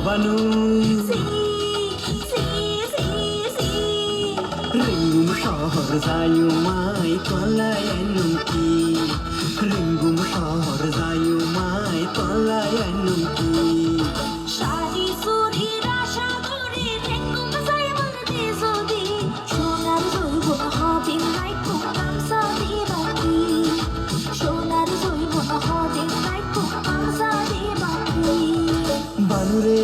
বানু রিঙ্গুম শহর যায়ু মাই তলায়ানুম কি রিঙ্গুম শহর যায়ু মাই তলায়ানুম কি শাড়ি চুরির আশা করে রেঙ্গুম যাইবার দেশদি সোনার জৈবন হবে নাই কোন গামছা দিবাকি সোনার জৈবন হবে নাই কোন গামছা দিবাকি বানু রে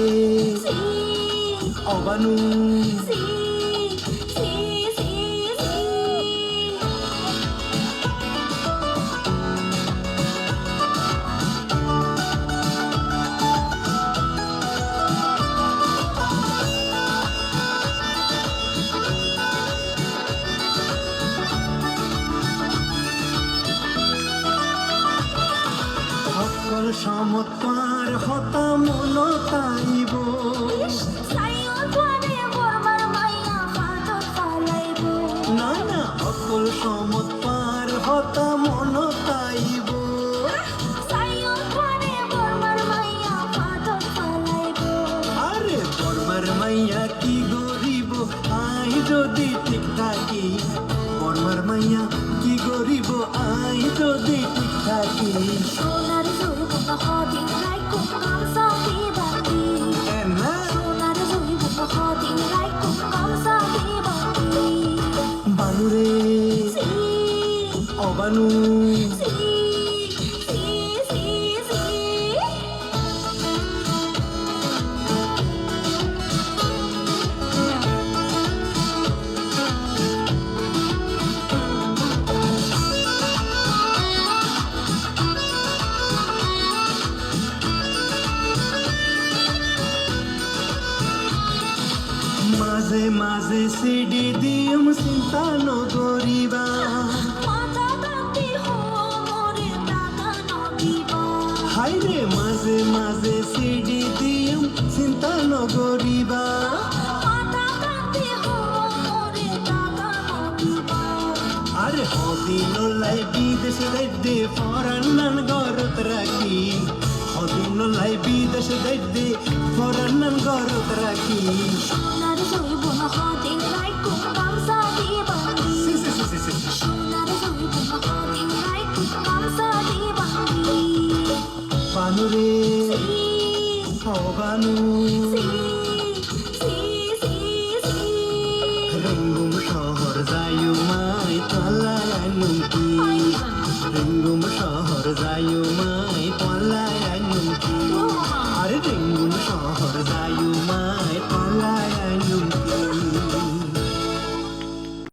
ও বানু সকল সমতার হতা মন তাইব না না সকল সমতার হতা মন তাইব আরে বর্মার মাইয়া কি গরিব আই যদি ঠিক থাকি বর্মার মাইয়া কি গরিব আই যদি ঠিক থাকি সোনার জৈবন হবে নাই কোন গামছা দিবাকি না সোনার জৈবন হবে নাই কোন গামছা দিবাকি বানু রে ও বানু মাঝে মাঝে সিডি দিম চিন্তা নগরিবা হাইরে মাঝে মাঝে সিডি দিম চিন্তা নগরিবা আরে হদিন লাই বিদেশ দে ফরান্নান গরত রাখি হদিন লাই বিদেশ দে ফরান্নান গরত রাখি সোনার জৈবন হবে নাই কোন গামছা দিবাকি সোনার জৈবন হবে নাই কোন গামছা দিবাকি বানু রে ও বানু রিঙ্গুম শহর যায়ু মাই তলায়ানুম কি রিঙ্গুম শহর যায়ু মাই